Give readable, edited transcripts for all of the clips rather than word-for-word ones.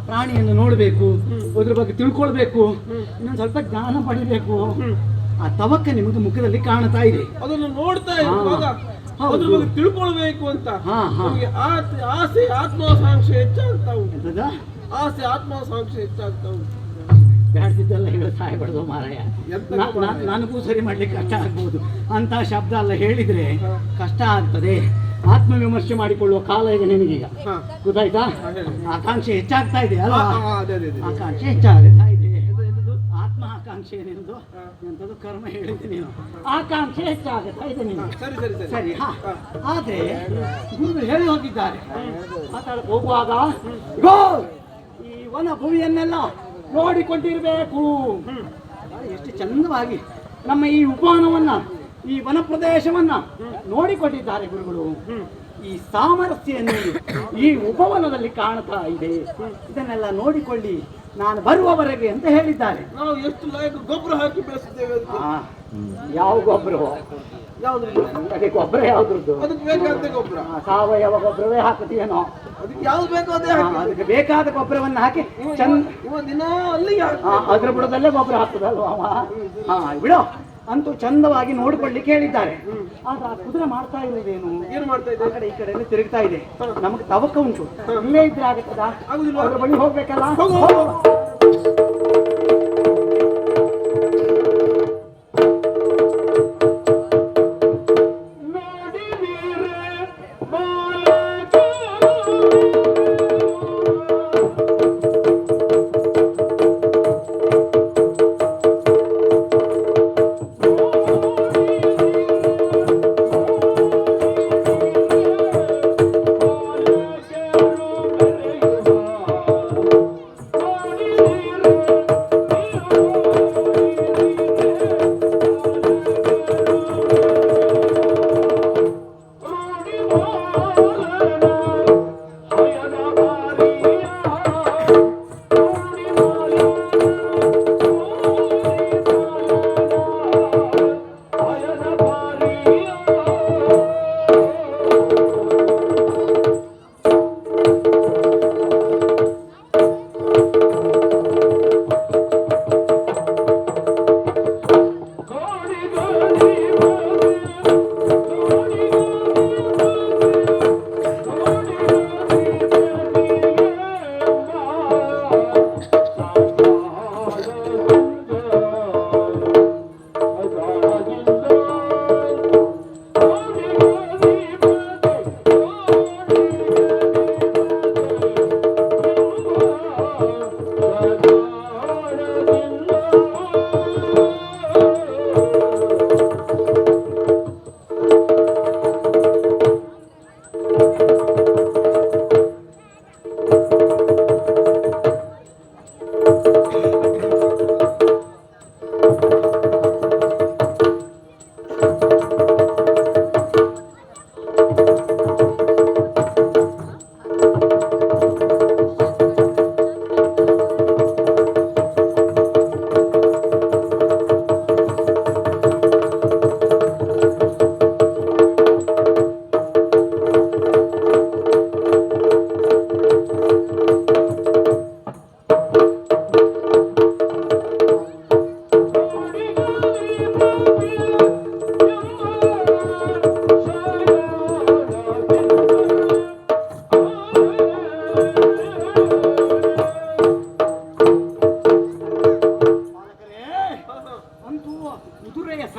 ಪ್ರಾಣಿಯನ್ನು ನೋಡಬೇಕು, ಅದ್ರ ಬಗ್ಗೆ ತಿಳ್ಕೊಳ್ಬೇಕು, ಇನ್ನೊಂದು ಸ್ವಲ್ಪ ಜ್ಞಾನ ಪಡಿಬೇಕು. ಆ ತವಕ ನಿಮಗೆ ಮುಖದಲ್ಲಿ ಕಾಣ್ತಾ ಇದೆ. ಅದನ್ನು ನೋಡ್ತಾ ಇರುವಾಗ ಅದ್ರ ಬಗ್ಗೆ ತಿಳ್ಕೊಳ್ಬೇಕು ಅಂತ ಆಸೆ ಆತ್ಮಾಕಾಂಕ್ಷೆ ಹೆಚ್ಚಾಗ್ತಾ ಉಂಟು. ಆಸೆ ಆತ್ಮಾಕಾಂಕ್ಷೆ ಹೆಚ್ಚಾಗ್ತಾ ಉಂಟು. ಬ್ಯಾಡ್ದಿದ್ದೆಲ್ಲ ಹೇಳಿ ಸಾಯಬಾರ್ದು ಮಾರಾಯ. ನನಗೂ ಸರಿ ಮಾಡ್ಲಿಕ್ಕೆ ಕಷ್ಟ ಆಗ್ಬಹುದು. ಅಂತ ಶಬ್ದ ಎಲ್ಲ ಹೇಳಿದ್ರೆ ಕಷ್ಟ ಆಗ್ತದೆ. ಆತ್ಮವಿಮರ್ಶೆ ಮಾಡಿಕೊಳ್ಳುವ ಕಾಲ ಇದೆ ನಿನಗೀಗ, ಗೊತ್ತಾಯ್ತಾ? ಆಕಾಂಕ್ಷೆ ಹೆಚ್ಚಾಗ್ತಾ ಇದೆ ಅಲ್ವಾ? ಆಕಾಂಕ್ಷೆ ಹೆಚ್ಚಾಗ್ತಾ ಇದೆ. ಆತ್ಮ ಆಕಾಂಕ್ಷೆ ಏನೆಂದು ಎಂತದ್ದು ಕರ್ಮ ಹೇಳಿದೆ ನೀನು. ಆಕಾಂಕ್ಷೆ ಹೆಚ್ಚಾಗ್ತಾ ಇದೆ ನೀನು. ಸರಿ. ಆದ್ರೆ ಗುರು ಹೇಳಿ ಹೋಗಿದ್ದಾರೆ, ಮಾತಾಡಕ್ಕೆ ಹೋಗುವಾಗ ಈ ವನ ಭೂಮಿಯನ್ನೆಲ್ಲ ನೋಡಿಕೊಂಡಿರ್ಬೇಕು. ಎಷ್ಟು ಚಂದವಾಗಿ ನಮ್ಮ ಈ ಉಪವನವನ್ನ, ಈ ವನ ಪ್ರದೇಶವನ್ನ ನೋಡಿಕೊಂಡಿದ್ದಾರೆ ಗುರುಗಳು. ಈ ಸಾಮರಸ್ಯ ಎನ್ನುವುದು ಈ ಉಪವನದಲ್ಲಿ ಕಾಣ್ತಾ ಇದೆ. ಇದನ್ನೆಲ್ಲ ನೋಡಿಕೊಳ್ಳಿ ನಾನು ಬರುವವರೆಗೆ ಅಂತ ಹೇಳಿದ್ದಾರೆ. ನಾವು ಎಷ್ಟು ಗೊಬ್ಬರ ಹಾಕಿ ಬೆಳೆಸಿದ್ದೇವೆ. ಯಾವ ಗೊಬ್ಬರ? ಅದಕ್ಕೆ ಗೊಬ್ಬರ ಯಾವ್ದ್ರದ್ದು? ಅದಕ್ಕೆ ಬೇಕಾದ ಗೊಬ್ಬರ ಸಾವಯವ ಗೊಬ್ಬರವೇ ಹಾಕುತ್ತೀಯೇನೋ? ಅದಕ್ಕೆ ಯಾವ್ದು ಬೇಕೋ ಅದೇ ಅದಕ್ಕೆ ಬೇಕಾದ ಗೊಬ್ಬರವನ್ನು ಹಾಕಿ ದಿನ ಅಲ್ಲಿ ಅದ್ರ ಬುಡದಲ್ಲೇ ಗೊಬ್ಬರ ಹಾಕ್ತದಲ್ವಾ? ಬಿಡೋ. ಅಂತೂ ಚಂದವಾಗಿ ನೋಡಿಕೊಳ್ಳಿಕ್ಕೆ ಹೇಳಿದ್ದಾರೆ. ಆದ್ರೆ ಆ ಕುದುರೆ ಮಾಡ್ತಾ ಇರೋದೇನು? ಏನು ಮಾಡ್ತಾ ಇದೆ? ಆ ಕಡೆ ಈ ಕಡೆ ತಿರುಗ್ತಾ ಇದೆ. ನಮಗೆ ತವಕ ಉಂಟು. ಇಲ್ಲೇ ಇದ್ರೆ ಆಗತ್ತದ? ಅದ್ರ ಬಳಿ ಹೋಗ್ಬೇಕಲ್ಲ.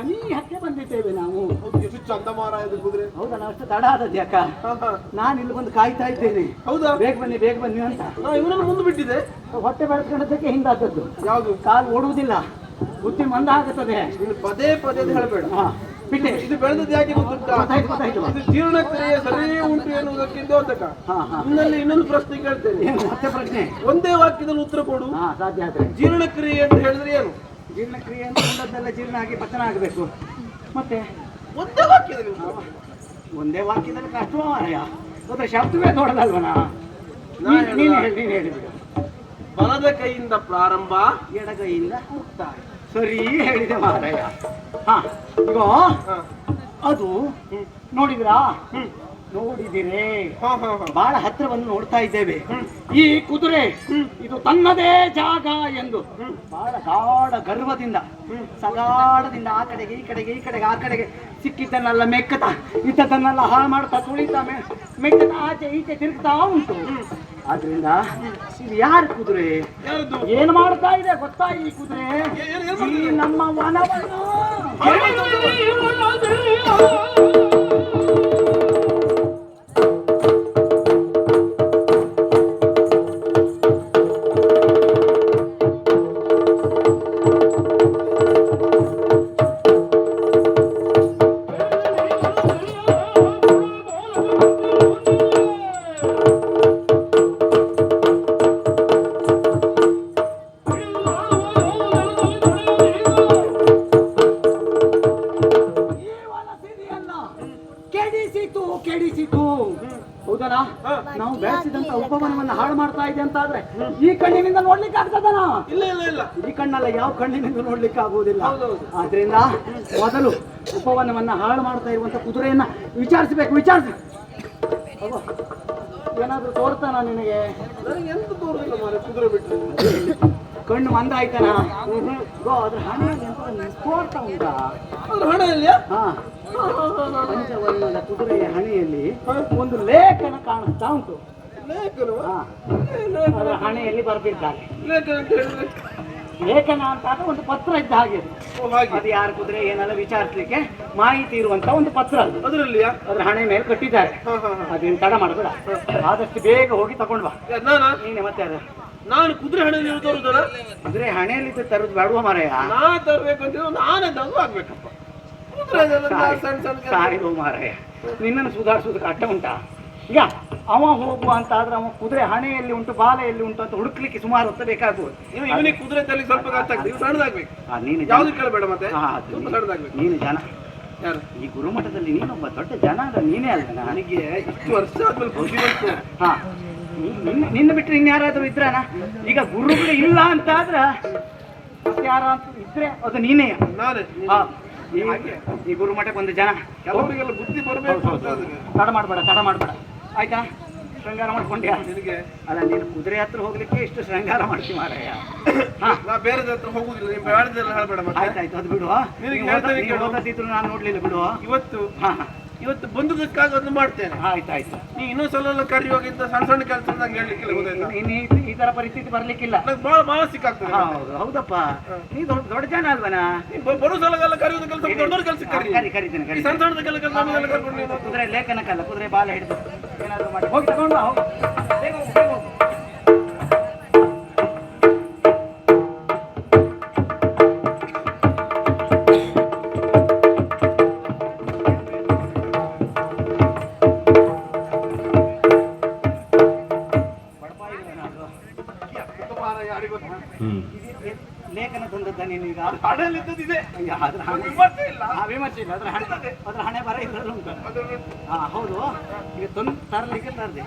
ಸನಿಹಕ್ಕೆ ಬಂದಿದ್ದೇವೆ ನಾವು. ಎಷ್ಟು ಚಂದ ಮಾರಾಯದ ಕುದುರೆ. ಹೌದಲ್ಲ, ಅಷ್ಟು ತಡ ಆದದ್ದು ಯಾಕ? ನಾನು ಇಲ್ಲಿ ಬಂದು ಕಾಯ್ತಾ ಇದ್ದೇನೆ. ಹೌದಾ? ಬೇಗ ಬನ್ನಿ ಅಂತ. ಇವನನ್ನು ಮುಂದೆ ಬಿಟ್ಟಿದೆ. ಹೊಟ್ಟೆ ಬೆಳೆಸ್ಕೊಂಡದಕ್ಕೆ ಹಿಂದಾದದ್ದು. ಯಾವುದು? ಕಾಲು ಓಡುವುದಿಲ್ಲ, ಬುದ್ಧಿ ಮಂದ ಆಗುತ್ತದೆ. ಪದೇ ಪದೇ ಹೇಳಬೇಡ. ಬಿಟ್ಟೆ. ಇದು ಬೆಳೆದದ್ದು ಯಾಕೆ ಗೊತ್ತುಂಟಾ? ಇದು ಜೀರ್ಣಕ್ರಿಯೆ ಸರಿ ಉಂಟು ಎನ್ನುವುದಕ್ಕೆ ದ್ಯೋತಕ. ಇನ್ನೊಂದು ಪ್ರಶ್ನೆ ಕೇಳ್ತೇನೆ. ಮತ್ತೆ ಪ್ರಶ್ನೆ? ಒಂದೇ ವಾಕ್ಯದಲ್ಲಿ ಉತ್ತರ ಕೊಡು. ಸಾಧ್ಯ ಆದ್ರೆ. ಜೀರ್ಣಕ್ರಿಯೆ ಅಂತ ಹೇಳಿದ್ರೆ ಏನು? ಜೀರ್ಣಕ್ರಿಯೆ ಅಂತ ಉಂಡದ್ದೆಲ್ಲ ಜೀರ್ಣ ಆಗಿ ಪಚನ ಆಗಬೇಕು. ಮತ್ತೆ ಒಂದೇ ವಾಕ್ಯದಲ್ಲಿ ಕಷ್ಟ ಮಾರಾಯ. ಗೊತ್ತಾ, ಶಬ್ದವೇ ನೋಡದಲ್ವನಾ? ನೀನು ಹೇಳಿಬಿಡು. ಬಲದ ಕೈಯಿಂದ ಪ್ರಾರಂಭ, ಎಡಗೈಯಿಂದ ಮುಕ್ತಾಯ. ಸರಿ ಹೇಳಿದೆ ಮಾರಾಯ. ಈಗ ಅದು ನೋಡಿದ್ರಾ? ನೋಡಿದಿರೇ? ಬಹಳ ಹತ್ರ ಬಂದು ನೋಡ್ತಾ ಇದ್ದೇವೆ. ಈ ಕುದುರೆ ಇದು ತನ್ನದೇ ಜಾಗ ಎಂದು ಬಹಳ ಗಾಢ ಗರ್ವದಿಂದ ಸಗಾಢದಿಂದ ಆ ಕಡೆಗೆ ಈ ಕಡೆಗೆ ಸಿಕ್ಕಿದ್ದನ್ನೆಲ್ಲ ಮೆಕ್ಕತ ಇದ್ದದನ್ನೆಲ್ಲ ಹಾಳು ಮಾಡ್ತಾ ತುಳಿತಾ ಮೆಕ್ಕತ ಆಚೆ ಈಚೆ ತಿರುಗ್ತಾ ಉಂಟು. ಆದ್ರಿಂದ ಇದು ಯಾರ ಕುದುರೆ? ಏನು ಮಾಡ್ತಾ ಇದೆ ಗೊತ್ತಾ ಈ ಕುದುರೆ? ಈ ನಮ್ಮ ವನವನ್ನು ಕೆಡಿಸಿತು. ಹೌದಲ್ಲ? ನಾವು ಬೆಳೆಸಿದಂತ ಉಪವನವನ್ನು ಹಾಳು ಮಾಡ್ತಾ ಇದೆ ಅಂತ ಆದ್ರೆ ಈ ಕಣ್ಣಿನಿಂದ ನೋಡ್ಲಿಕ್ಕೆ ಆಗ್ತದನಾ? ಇಲ್ಲ. ಈ ಕಣ್ಣಲ್ಲ, ಯಾವ ಕಣ್ಣಿನಿಂದ ನೋಡ್ಲಿಕ್ಕೆ ಆಗುವುದಿಲ್ಲ. ಆದ್ರಿಂದ ಮೊದಲು ಉಪವನವನ್ನ ಹಾಳು ಮಾಡ್ತಾ ಇರುವಂತ ಕುದುರೆಯನ್ನ ವಿಚಾರಿಸಬೇಕು. ಏನಾದ್ರೂ ತೋರ್ತಾನ ನಿನಗೆ? ಎಂತ ತೋರುದಿಲ್ಲ ಮಾರೆ, ಕುದುರೆ ಬಿಟ್ಟು ಕಣ್ಣು ಮಂದ ಆಯ್ತಾನ? ಅದ್ರ ಹಣೆಯಲ್ಲಿ ತೋರ್ತಾ ಉಂಟಾ? ಅದ್ರ ಹಣೆಯಲ್ಲಿ? ಪಂಚವರ್ಣದ ಕುದುರೆಯ ಹಣೆಯಲ್ಲಿ ಒಂದು ಲೇಖನ ಕಾಣಿಸ್ತಾ ಉಂಟು. ಅದರ ಹಣೆಯಲ್ಲಿ ಬರೆದಿದ್ದಾರೆ. ಲೇಖನ ಅಂತ ಒಂದು ಪತ್ರ ಇದ್ದ ಹಾಗೆ. ಅದು ಯಾರ ಕುದುರೆ ಏನೆಲ್ಲ ವಿಚಾರಿಸಲಿಕ್ಕೆ ಮಾಹಿತಿ ಇರುವಂತ ಒಂದು ಪತ್ರ. ಅದರಲ್ಲಿ ಅದ್ರ ಹಣೆ ಮೇಲೆ ಕಟ್ಟಿದ್ದಾರೆ. ಅದೇನು ತಡ ಮಾಡಬೇಡ, ಆದಷ್ಟು ಬೇಗ ಹೋಗಿ ತಗೊಂಡ್ ಬಾ. ನೀನೆ ಮತ್ತೆ ಅದ ನಾನು ಕುದುರೆ ಹಣೆಯಲ್ಲಿ ತರುದಲ್ಲ? ಕುದುರೆ ಹಣೆಯಲ್ಲಿ ತರುದು ಬೇಡುವ ಮಾರಾಯ. ನಾ ತರ್ಬೇಕಂತ ನಾನೇ ತಂದು ಆಗ್ಬೇಕಪ್ಪ. ಸಾರಿಗೂ ಮಾರಾಯ, ನಿನ್ನನ್ನು ಸುಧಾರಿಸುವುದಕ್ಕೆ ಅಡ್ಡ ಉಂಟಾ? ಈಗ ಅವ ಹೋಗುವ ಅಂತ ಆದ್ರೆ ಅವ ಕುದುರೆ ಹಣೆಯಲ್ಲಿ ಉಂಟು ಬಾಲೆಯಲ್ಲಿ ಉಂಟು ಅಂತ ಹುಡುಕ್ಲಿಕ್ಕೆ ಸುಮಾರು ಹೊತ್ತು ಬೇಕಾಗುವುದು. ಇವನಿಗೆ ಕುದುರೆ ತಲೆ ಸ್ವಲ್ಪ ಸಣ್ಣದಾಗ್ಬೇಕು. ನೀನು ಯಾವ್ದು ಕೇಳಬೇಡ. ಮತ್ತೆ ನೀನು ಜನ ಯಾರು? ಈ ಗುರುಮಠದಲ್ಲಿ ನೀನೊಬ್ಬ ದೊಡ್ಡ ಜನ ಅಲ್ಲ, ನೀನೇ ಅಲ್ಲ. ನನಗೆ ಇಷ್ಟು ವರ್ಷ ಆದ್ಮೇಲೆ ಬುದ್ಧಿ ಬಂತು. ನಿನ್ನ ಬಿಟ್ಟರೆ ಇನ್ಯಾರಾದ್ರೂ ಇದ್ರನ? ಈಗ ಗುರುಗಳು ಇಲ್ಲ ಅಂತ ಆದ್ರ ಯಾರ ಇದ್ರೆ ಅದು ನೀನೇ. ನಾನೇ ಈ ಗುರುಮಠಕ್ಕೆ ಒಂದು ಜನ ಕೆಲವರಿಗೆಲ್ಲ ಬುದ್ಧಿ ಬರಬೇಕು. ತಡ ಮಾಡಬೇಡ ಆಯ್ತಾ? ಶೃಂಗಾರ ಮಾಡ್ಕೊಂಡ್ಯಾ? ನಿನಗೆ ಅಲ್ಲ, ನೀನು ಕುದುರೆ ಹತ್ರ ಹೋಗ್ಲಿಕ್ಕೆ ಇಷ್ಟು ಶೃಂಗಾರ ಮಾಡ್ತೀವಿ ಮಾರಾಯ. ನಾ ಬೇರೆ ಹತ್ರ ಹೋಗುದಿಲ್ಲ. ನೀವು ಬೇಡದೆಲ್ಲ ಹೇಳ್ಬೇಡ. ಆಯ್ತಾಯ್ತು, ಅದು ಬಿಡು. ಓದದಿದ್ರು ನಾನು ನೋಡ್ಲಿಲ್ಲ, ಬಿಡು. ಇವತ್ತು ಬಂದದಕ್ಕಾಗಿ ಅದನ್ನು ಮಾಡ್ತೇನೆ. ಆಯ್ತಾಯ್ತು. ನೀ ಇನ್ನೊಂದ್ಸಲ ಕರೆಯುವಾಗ ಸಣ್ಣ ಕೆಲಸ ನಂಗೆ ಹೇಳಲಿಕ್ಕಿಲ್ಲ. ಈ ತರ ಪರಿಸ್ಥಿತಿ ಬರ್ಲಿಕ್ಕಿಲ್ಲ. ನಂಗೆ ಬಹಳ ಮಾನಸಿಕ ಆಗ್ತದೆ. ಹೌದಪ್ಪ, ನೀ ದೊಡ್ಡ ಜನ ಅಲ್ವನಾ? ಬರೋ ಸಲಗೆಲ್ಲ ಕರೆಯುವುದು ಕೆಲಸ ದೊಡ್ಡವ್ರ ಕೆಲಸ ಕರಿತೀನಿ. ಸಣ್ಣದಕ್ಕೆಲ್ಲ ಕೆಲಸ ಕರ್ಕೊಂಡು ಕುದುರೆ ಲೇಖನಕ್ಕಲ್ಲ, ಕುದುರೆ ಬಾಲ ಹಿಡಿದು ಏನಾದ್ರು ಮಾಡಿ ಹೋಗಿ ತಗೊಂಡು ಬಾ. ಹೋಗಿ ಲೇಖನ ತಂದದ್ದ ನೀನೀಗ? ಹಣೆಯಲ್ಲಿದ್ದದಿದೆ. ವಿಮರ್ಶೆ ಇಲ್ಲ. ಅದ್ರ ಹಣೆ ಬರ ಇದ್ರಲ್ಲಿ ಉಂಟು. ಹೌದು. ಈಗ ತರಲಿಕ್ಕೆ ತರದೆ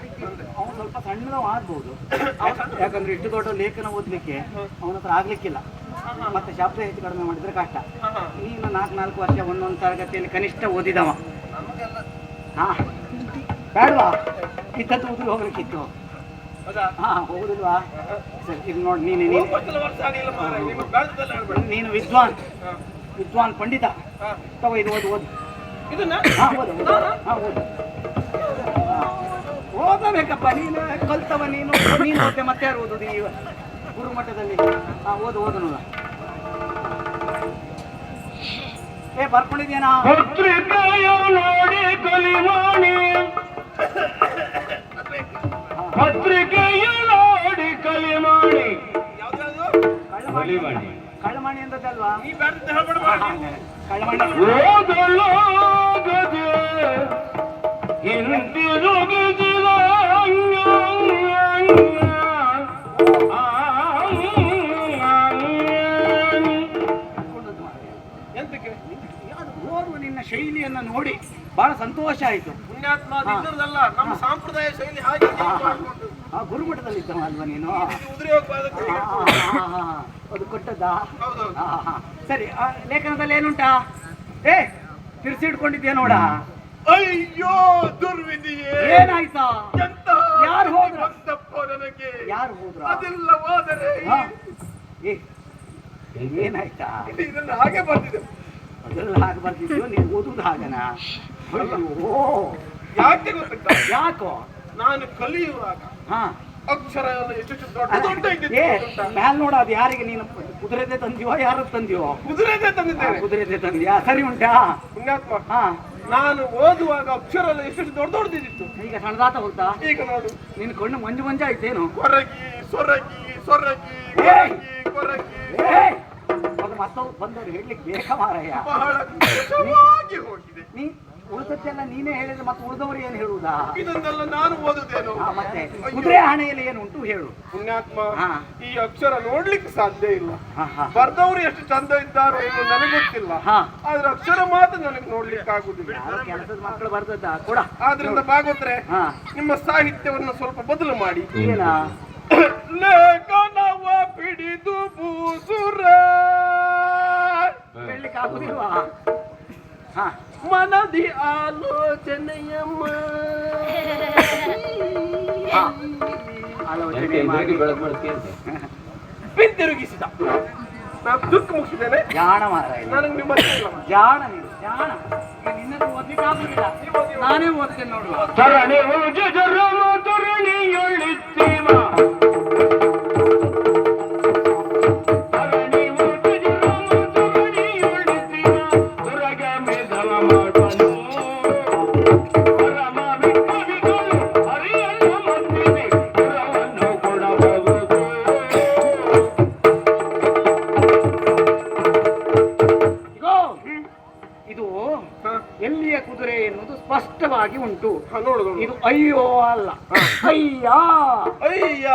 ಅವನು ಸ್ವಲ್ಪ ಸಣ್ಣದವ ಆಗ್ಬಹುದು. ಯಾಕಂದ್ರೆ ಇಷ್ಟು ದೊಡ್ಡ ಲೇಖನ ಓದ್ಲಿಕ್ಕೆ ಅವನ ಹತ್ರ ಆಗ್ಲಿಕ್ಕಿಲ್ಲ. ಮತ್ತೆ ಶಬ್ದ ಹೆಚ್ಚು ಕಡಿಮೆ ಮಾಡಿದ್ರೆ ಕಷ್ಟ. ನೀನು 4 ವರ್ಷ ಒಂದೊಂದು ತರಗತಿಯಲ್ಲಿ ಕನಿಷ್ಠ ಓದಿದವ. ಬೇಡವಾ? ಇದ್ದದ್ದು ಉದುರಿ ಹೋಗ್ಲಿಕ್ಕಿತ್ತು. ಹೋಗುದಿಲ್ವಾ? ಸರಿ, ಇದು ನೋಡಿ, ನೀನು ವಿದ್ವಾನ್ ಪಂಡಿತ. ತಗೋ, ಇದು ಓದು. ಓದಬೇಕಪ್ಪ. ನೀನು ಕಲ್ತವ, ನೀನು ಓದ್ತೆ. ಮತ್ತೆ ಯಾರು ಓದುದು ಈ ಗುರುಮಠದಲ್ಲಿ? ಓದು ನೋಡ. ಬರ್ಕೊಂಡಿದ್ಯೇನಾ? ಪತ್ರಿಕೆಯ ನೋಡಿ ಕಲಿಮಾಣಿ, ಪತ್ರಿಕೆಯ ನೋಡಿ ಕಲಿಮಾಣಿ. ಕಲಿಮಾಣಿ ಕಳ್ಳಮಣಿ ಅಂತದಲ್ವಾ? ಓದಲಾಗದೆ ಹಿಂದಿರುಗಿದ ಓದುವ ನಿನ್ನ ಶೈಲಿಯನ್ನ ನೋಡಿ ಬಹಳ ಸಂತೋಷ ಆಯ್ತು. ಪುಣ್ಯಾತ್ಮ ಇದ್ದರದಲ್ಲ, ನಮ್ಮ ಸಂಪ್ರದಾಯ ಶೈಲಿ ಹಾಗೆ ಗುರುಮಠದಲ್ಲಿ ಇದ್ದವ ಅಲ್ವಾ ನೀನು? ಉದುರಿ ಹೋಗ್ಬಾರ್ದು. ಅದು ಕೊಟ್ಟದ್ದಾ? ಹೌದೌದು. ಸರಿ, ಲೇಖನದಲ್ಲಿ ಏನುಂಟಾ? ತಿರ್ಸಿಡ್ಕೊಂಡಿದ್ಯಾ ನೋಡ. ಅಯ್ಯೋ ದುರ್ವಿಧಿಯೇ, ಏನಾಯ್ತಾ? ಯಾರು ಹೋದ್ರ? ನನಗೆ ಯಾರು ಹೋದ್ರ? ಅದೆಲ್ಲ ಹೋದರೆ ಏನಾಯ್ತಾ? ಇದನ್ನ ಹಾಗೆ ಬರ್ತಿದೆ. ಅದೆಲ್ಲ ಹಾಗೆ ಬರ್ತಿದ್ಯೋ? ನೀವು ಓದುದು ಹಾಗನ? ಯಾಕೆ ಗೊತ್ತುಂಟ? ಯಾಕೋ? ನಾನು ಕಲಿಯುವಾಗ ಅಕ್ಷರ ಎಷ್ಟು ದೊಡ್ಡ ಮ್ಯಾಲ್ ನೋಡ. ಅದು ಯಾರಿಗೆ ನೀನು ಕುದುರೆದೆ ತಂದಿಯೋ ಯಾರು ತಂದಿಯೋ? ಕುದುರೆದೆ ತಂದಿದ್ದೇನೆ. ಕುದುರೆದೆ ತಂದಿಯಾ? ಸರಿ ಉಂಟಾ? ಪುಣ್ಯಾತ್ಮ, ನಾನು ಓದುವಾಗ ಅಕ್ಷರ ಎಲ್ಲ ಎಷ್ಟು ದೊಡ್ಡದಿತ್ತು. ಈಗ ಸಣ್ಣದಾತ ಹೋಗ್ತಾ? ಈಗ ನೋಡು, ನಿನ್ ಕಣ್ಣು ಮಂಜು ಮಂಜಾಯ್ತೇನು? ಕೊರಗಿ ಸೊರಗಿ ಸೊರಗಿ ಕೊರಗಿ. ಮತ್ತವ್ರು ಬಂದವ್ರು ಹೇಳ್ಲಿಕ್ಕೆ ಬೇಕಾ ಮಾರಾಯ? ಬಹಳ ಕಷ್ಟವಾಗಿ ಹೋಗಿದೆ. ನೀ ಉಳಿದದ್ದೆಲ್ಲ ನೀನೇ ಹೇಳಿದ್ರೆ ಮತ್ತೆ ಉಳಿದವರು ಏನು ಹೇಳುವುದಾ? ಇದನ್ನೆಲ್ಲ ನಾನು ಓದುತ್ತೇನೋ. ಮತ್ತೆ ಕುದುರೆ ಹಣೆಯಲ್ಲಿ ಏನುಂಟು ಹೇಳು. ಪುಣ್ಯಾತ್ಮ, ಈ ಅಕ್ಷರ ನೋಡ್ಲಿಕ್ಕೆ ಸಾಧ್ಯ ಇಲ್ಲ. ಬರ್ದವರು ಎಷ್ಟು ಚಂದ ಇದ್ದಾರೋ ಎಂದು ನನಗೆ ಗೊತ್ತಿಲ್ಲ. ಆದ್ರೆ ಅಕ್ಷರ ಮಾತ್ರ ನನಗೆ ನೋಡ್ಲಿಕ್ಕೆ ಆಗುದಿಲ್ಲ. ಕೆಲಸದ ಮಕ್ಕಳು ಬರ್ತದ ಕೂಡ. ಆದ್ರಿಂದ ಭಾಗವತ್ರೆ, ನಿಮ್ಮ ಸಾಹಿತ್ಯವನ್ನು ಸ್ವಲ್ಪ ಬದಲು ಮಾಡಿ. ಏನ? ಲೇಖನವ ಪಿಡಿದು ಬೂಸುರ ಹೇಳಲಿಕ್ಕೆ ಆಗುದಿಲ್ವಾ? ಮನದಿ ಆಲೋಚನೆಯಮ್ಮ ಆಲೋಚನೆ ಮಾಡಿ ಪಿಂತಿರುಗಿಸಿದ. ನಾನು ದುಃಖ ಮುಗಿಸಿದ್ದೇನೆ. ಜಾಣ ಮಾರಾಯ, ನನಗೆ ನಿಮ್ಮ ಜಾಣ ನೀನು, ಜಾಣ. ನಿನ್ನದು ಓದ್ಲಿಕ್ಕೆ ಆಗುದಿಲ್ಲ, ನಾನೇ ಓದ್ತೇನೆ ನೋಡುವ. ತರಣಿ ತರಣಿಯೊಳಿತ್ತೀವ ಎಲ್ಲಿಯ ಕುದುರೆ ಎನ್ನುವುದು ಸ್ಪಷ್ಟವಾಗಿ ಉಂಟು. ನೋಡು, ಇದು ಅಯ್ಯೋ ಅಲ್ಲ, ಅಯ್ಯ. ಅಯ್ಯ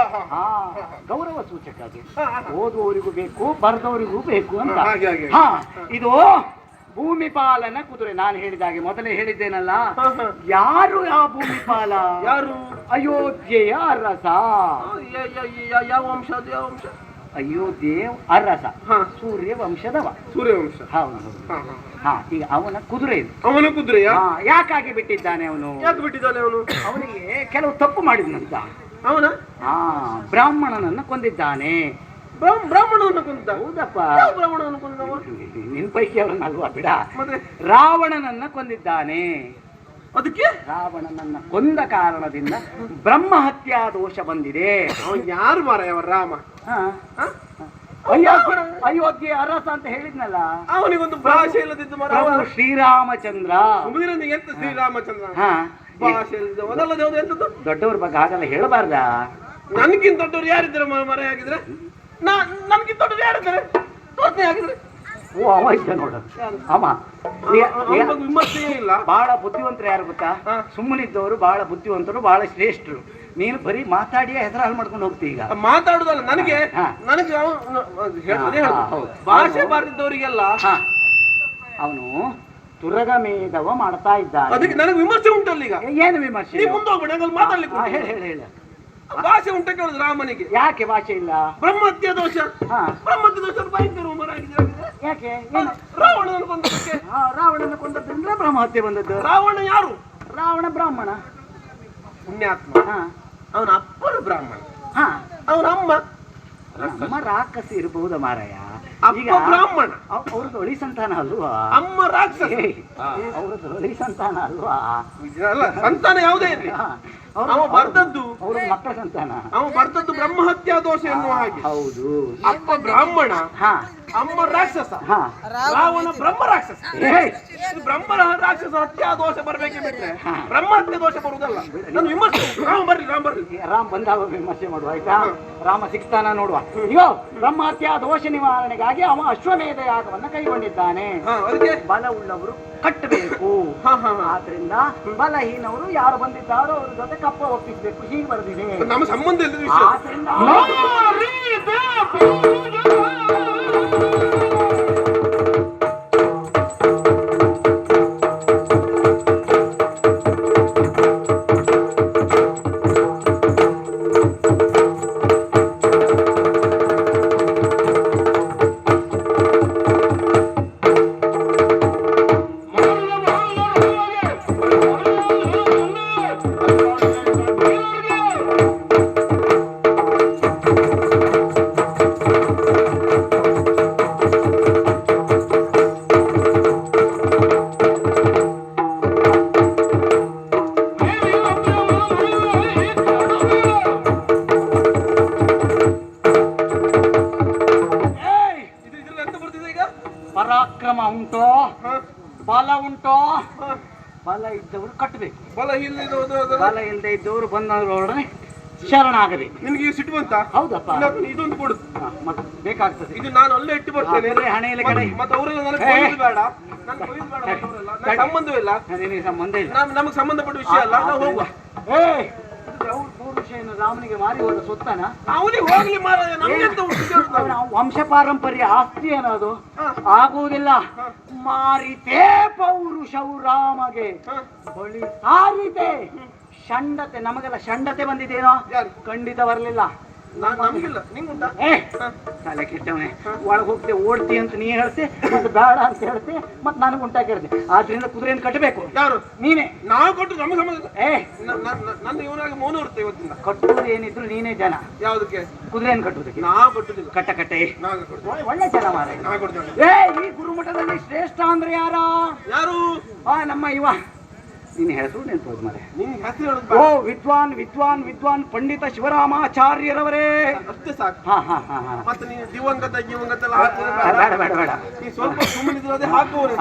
ಗೌರವ ಸೂಚಕ. ಅದು ಓದುವವರಿಗೂ ಬೇಕು, ಬರೆದವರಿಗೂ ಬೇಕು ಅಂತ. ಇದು ಭೂಮಿಪಾಲನ ಕುದುರೆ. ನಾನು ಹೇಳಿದಾಗೆ ಮೊದಲೇ ಹೇಳಿದ್ದೇನಲ್ಲ. ಯಾರು ಆ ಭೂಮಿಪಾಲ? ಯಾರು? ಅಯೋಧ್ಯೆಯ ಅರಸ. ಯಾವ ವಂಶ? ಅದು ಯಾವ ವಂಶ? ಅಯೋಧ್ಯೆ ಅರಸ, ಸೂರ್ಯ ವಂಶದವ. ಸೂರ್ಯವಂಶ. ಹೌದು. ಈಗ ಅವನ ಕುದುರೆ ಇದು. ಅವನ ಕುದುರೆಯ ಯಾಕಾಗಿ ಬಿಟ್ಟಿದ್ದಾನೆ ಅವನು? ಯಾಕೆ ಬಿಟ್ಟಿದ್ದಾನೆ ಅವನು? ಅವನಿಗೆ ಕೆಲವು ತಪ್ಪು ಮಾಡಿದ್ನಂತ. ಅವನ ಬ್ರಾಹ್ಮಣನನ್ನ ಕೊಂದಿದ್ದಾನೆ. ಬ್ರಾಹ್ಮಣನನ್ನು ಕೊಂದ? ಹೌದಪ್ಪ. ಬ್ರಾಹ್ಮಣನನ್ನು ಕೊಂದವ? ನಿನ್ ಪೈಕಿ ಅವನಲ್ವಾ? ಬಿಡ. ಮತ್ತೆ ರಾವಣನನ್ನ ಕೊಂದಿದ್ದಾನೆ. ಅದಕ್ಕೆ ರಾವಣನನ್ನ ಕೊಂದ ಕಾರಣದಿಂದ ಬ್ರಹ್ಮ ಹತ್ಯಾ ದೋಷ ಬಂದಿದೆ. ಯಾರು ಮಾರಾಯ ರಾಮ? ಅಯೋಧ್ಯೆ ಅರಸ ಅಂತ ಹೇಳಿದ್ನಲ್ಲ. ಅವನಿಗೊಂದು ಭಾಷೆ ಇಲ್ಲದಿದ್ದು ಶ್ರೀರಾಮಚಂದ್ರ. ಎಂತ ಶ್ರೀರಾಮಚಂದ್ರ ಭಾಷೆ ಇಲ್ಲದ ಮೊದಲದೇ ಎಂತದ್ದು? ದೊಡ್ಡವ್ರ ಬಗ್ಗೆ ಹಾಗೆಲ್ಲ ಹೇಳಬಾರ್ದ. ನನ್ಗಿಂತ ದೊಡ್ಡವ್ರು ಯಾರಿದ್ದಾರೆ ಮರೆ ಆಗಿದ್ರೆ? ನನ್ಗಿಂತ ದೊಡ್ಡವ್ರು ಯಾರಿದ್ದಾರೆ? ತೋರ್ನೆ ಆಗಿದ್ರೆ ಓ ಅವ ಇದ್ದ ನೋಡ. ಅಮ್ಮ ವಿಮರ್ಶೆ ಇಲ್ಲ. ಬಹಳ ಬುದ್ಧಿವಂತರು ಯಾರು ಗೊತ್ತಾ? ಸುಮ್ಮನಿದ್ದವರು ಬಹಳ ಬುದ್ಧಿವಂತರು, ಬಹಳ ಶ್ರೇಷ್ಠರು. ನೀನು ಬರೀ ಮಾತಾಡಿಯೇ ಹೆಸರು ಹಾಳು ಮಾಡ್ಕೊಂಡು ಹೋಗ್ತಿ. ಈಗ ಮಾತಾಡುದಲ್ಲ, ನನಗೆ ಭಾಷೆ ಬಾರಿದ್ದವರಿಗೆಲ್ಲ ಅವನು ತುರಗಮೇಧವ ಮಾಡ್ತಾ ಇದ್ದಾನೆ. ಅದಕ್ಕೆ ನನಗೆ ವಿಮರ್ಶೆ ಉಂಟಲ್ಲ. ಈಗ ಏನು ವಿಮರ್ಶೆ? ಮುಂದೆ ಹೋಗ್ಬೇಡ, ಮಾತಾಡ್ಲಿಕ್ಕೆ ಹೇಳ. ಭಾಷೆ ಉಂಟ ಕೇಳುದು ರಾಮನಿಗೆ. ಯಾಕೆ ಭಾಷೆ ಇಲ್ಲ? ಬ್ರಹ್ಮತ್ಯ ದೋಷ. ಬ್ರಹ್ಮತ್ಯ ದೋಷ ಭಯಂಕರ ಮರಾಗಿದೆ. ಯಾಕೆ? ರಾವಣನ ಕೊಂದಕ್ಕೆ. ರಾವಣನ ಕೊಂದದ್ರಿಂದ ಬ್ರಹ್ಮಹತ್ಯೆ ಬಂದದ್ದು. ರಾವಣ ಯಾರು? ರಾವಣ ಬ್ರಾಹ್ಮಣ. ಪುಣ್ಯಾತ್ಮ, ಅವನ ಅಪ್ಪನ ಬ್ರಾಹ್ಮಣ, ಅವನ ಅಮ್ಮ ರಾಕ್ಷಸಿ ಇರಬಹುದ ಮಾರಾಯ. ಈಗ ಬ್ರಾಹ್ಮಣ, ಅವ್ರದ್ದು ಒಳಿ ಸಂತಾನ ಅಲ್ವಾ? ಅಮ್ಮ ರಾಕ್ಷಸಿ. ಅವ್ರದ್ದು ಒಳಿ ಸಂತಾನ ಅಲ್ವಾ? ಸಂತಾನ ಯಾವುದೇ ಇರಲಿ, ಅವ ಬರ್ದದ್ದು ಅವ್ರ ಮಕ್ಕಳ ಸಂತಾನ. ಅವ ಬರ್ದದ್ದು ಬ್ರಹ್ಮಹತ್ಯಾ ದೋಷ ಎನ್ನುವ ಹಾಗೆ. ಹೌದು. ಅಪ್ಪ ಬ್ರಾಹ್ಮಣ, ಹಾ ಅಮ್ಮ ರಾಕ್ಷಸ, ಹಾ ರಾವಣ ಬ್ರಹ್ಮ ರಾಕ್ಷಸ. ಏಯ್! ಬ್ರಹ್ಮ ರಾಕ್ಷಸ ಹತ್ಯಾ ದೋಷ ಬರ್ಬೇಕೆ ಬಿಟ್ರೆ ಬ್ರಹ್ಮಹತ್ಯೆ ದೋಷ ಬರುವುದಲ್ಲ. ನಾನು ವಿಮರ್ಶೆ ರಾಮ ಬರ್ಲಿ. ರಾಮ್ ಬಂದಾಗ ವಿಮರ್ಶೆ ಮಾಡುವ ಆಯ್ತಾ. ರಾಮ ಸಿಕ್ತಾನ ನೋಡುವ. ಈಗ ಬ್ರಹ್ಮಹತ್ಯಾ ದೋಷ ನಿವಾರಣೆಗಾಗಿ ಅವ ಅಶ್ವಮೇಧ ಯಾಗವನ್ನ ಕೈಗೊಂಡಿದ್ದಾನೆ. ಅದಕ್ಕೆ ಬಲವುಳ್ಳವರು ಕಟ್ಟಬೇಕು. ಆದ್ರಿಂದ ಬಲಹೀನವರು ಯಾರು ಬಂದಿದ್ದಾರೋ ಅವ್ರ ಜೊತೆ ಕಪ್ಪ ಒಪ್ಪಿಸಬೇಕು. ಹೀಗೆ ಬರೆದಿದೆ. ನಮ್ಮ ಸಂಬಂಧ ಇಲ್ಲದ ವಿಷಯ. ಆದ್ರಿಂದ ಪರಾಕ್ರಮ ಉಂಟೋ, ಬಲ ಉಂಟೋ, ಬಲ ಇದ್ದವರು ಕಟ್ಟಬೇಕು. ಬಲ ಇಲ್ಲದೆ ಇದ್ದವರು ಬಂದವರೊಡನೆ ಶರಣಾಗಬೇಕು. ನಿನಗೆ ಸಿಟ್ಟು ಬಂತ? ಹೌದಪ್ಪ. ಇದೊಂದು ಕೊಡು, ಮತ್ತೆ ಬೇಕಾಗ್ತದೆ. ಇದು ನಾನು ಅಲ್ಲೇ ಇಟ್ಟು ಬರ್ತೇನೆ. ಹಣೆಯಲ್ಲಿ ಕಡೆ ಮತ್ತೆ ಅವರೆಲ್ಲ ನನಗೆ ಬೇಡ, ಸಂಬಂಧವೇ ಇಲ್ಲ. ನಿನಗೆ ಸಂಬಂಧ ಇಲ್ಲ. ನಮಗೆ ಸಂಬಂಧಪಟ್ಟ ವಿಷಯ ಅಲ್ಲ. ನಾವು ಹೋಗುವ. ಪೌರುಷೇನು ರಾಮನಿಗೆ ಮಾರಿ ಹೋದ ಸೊತ್ತನ ಅವನಿಗೆ ಹೋಗ್ಲಿ ಮಾರಾಯ. ವಂಶ ಪಾರಂಪರ್ಯ ಆಸ್ತಿ ಅನ್ನೋದು ಆಗುವುದಿಲ್ಲ. ಮಾರಿತೆ ಪೌರುಷವು ರಾಮಗೆ ಬಳಿ ಸಾರಿತೆ. ಷಂಡತೆ ನಮಗೆಲ್ಲ ಷಂಡತೆ ಬಂದಿದ್ದೇನೋ? ಖಂಡಿತ ಬರಲಿಲ್ಲ. ನಮಗಿಲ್ಲ. ನಿಂಗುಂಟಾ? ತಲೆ ಕೆಟ್ಟವನೇ. ಒಳಗೆ ಹೋಗ್ತೆ ಓಡ್ತಿ ಅಂತ ನೀ ಹೇಳ್ತೆ, ಮತ್ತೆ ಬೇಡ ಅಂತ ಹೇಳ್ತೆ, ಮತ್ತೆ ನನಗೆ ಉಂಟಾ ಕೇಳ್ತೆ. ಆದ್ರಿಂದ ಕುದುರೆಯನ್ನು ಕಟ್ಟಬೇಕು. ಯಾರು? ನೀನೇ. ನಾವು ಕೊಟ್ಟು ನಮ್ಮ ಸಂಬಂಧ. ನನ್ನ ಇವನಾಗಿ ಮೌನ ಇರುತ್ತೆ ಇವತ್ತಿಂದ. ಕಟ್ಟುವುದು ಏನಿದ್ರು ನೀನೇ ಜನ. ಯಾವುದಕ್ಕೆ? ಕುದುರೆಯನ್ನು ಕಟ್ಟುವುದಕ್ಕೆ. ನಾವು ಕೊಟ್ಟುದಿಲ್ಲ. ಕಟ್ಟೆ ಒಳ್ಳೆ ಜನ ಮಾರ. ಈ ಗುರುಮಠದಲ್ಲಿ ಶ್ರೇಷ್ಠ ಅಂದ್ರೆ ಯಾರು? ನಮ್ಮ ಇವ ನಿನ್ನ ಹೆಸರು ನೆನಪೋದು ಮಾರೆ. ಓ ವಿದ್ವಾನ್ ವಿದ್ವಾನ್ ವಿದ್ವಾನ್ ಪಂಡಿತ ಶಿವರಾಮಾಚಾರ್ಯರವರೇ. ಅಷ್ಟೇ ಸಾಕು. ಮತ್ತೆ ನೀನು ದಿವಂಗತ ಬೇಡ. ನೀ ಸ್ವಲ್ಪ ಸುಮ್ಮನಿದ್ರೆ ಹಾಕುವರೆ.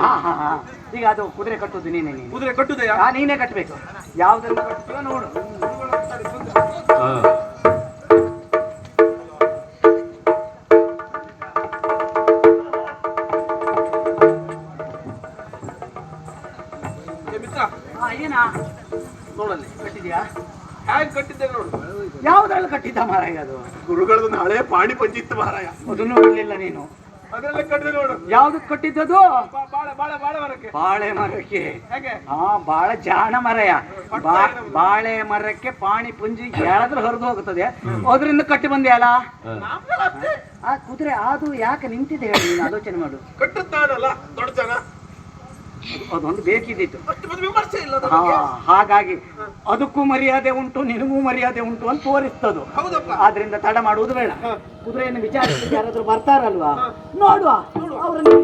ಈಗ ಅದು ಕುದುರೆ ಕಟ್ಟುದು ನೀನೇ. ಕುದುರೆ ಕಟ್ಟುದೆಯಾ? ನೀನೇ ಕಟ್ಟಬೇಕು. ಯಾವ್ದನ್ನು ಕಟ್ಟುತ್ತೀವ ನೋಡು. ಏನಾ ನೋಡಲ್ಲಿ ಕಟ್ಟಿದ್ಯಾ? ಹೇಗೆ ಕಟ್ಟಿದ್ದೆ ನೋಡು. ಯಾವ್ದ್ರಲ್ಲಿ ಕಟ್ಟಿದ್ದ ಮಾರಾಯ? ಅದು ಗುರುಗಳದೊಂದು ಹಳೆ ಪಾಣಿ ಪಂಚಿತ್ತು ಮಾರಾಯ. ಅದನ್ನು ಬಿಡ್ಲಿಲ್ಲ ನೀನು. ಅದರಲ್ಲೇ ಕಟ್ಟಿದೆ ನೋಡು. ಯಾವ್ದಕ್ ಕಟ್ಟಿದ್ದದು? ಬಾಳೆ ಮರಕ್ಕೆ. ಹೇಗೆ? ಬಾಳ ಜಾಣ ಮರಯ. ಬಾಳೆ ಮರಕ್ಕೆ ಪಾಣಿ ಪುಂಜಿ ಎಳದ್ರೆ ಹರಿದು ಹೋಗುತ್ತದೆ. ಅದರಿಂದ ಕಟ್ಟಿ ಬಂದ್ಯಲ್ಲ ಆ ಕುದುರೆ. ಅದು ಯಾಕೆ ನಿಂತಿದೆ ಹೇಳಿ, ನೀನು ಆಲೋಚನೆ ಮಾಡು. ಕಟ್ಟುತ್ತಾನಲ್ಲ ದೊಡ್ಡ ಜನ, ಅದೊಂದು ಬೇಕಿದ್ದಿತ್ತು. ವಿಮರ್ಶೆ ಇಲ್ಲ. ಹಾಗಾಗಿ ಅದಕ್ಕೂ ಮರ್ಯಾದೆ ಉಂಟು, ನಿನಗೂ ಮರ್ಯಾದೆ ಉಂಟು ಅಂತ ತೋರಿಸ್ತದು. ಆದ್ರಿಂದ ತಡ ಮಾಡುವುದು ಬೇಡ. ಕುದುರೆಯನ್ನು ವಿಚಾರಿಸಲಿಕ್ಕೆ ಯಾರಾದ್ರೂ ಬರ್ತಾರಲ್ವಾ, ನೋಡುವ ಅವರನ್ನು.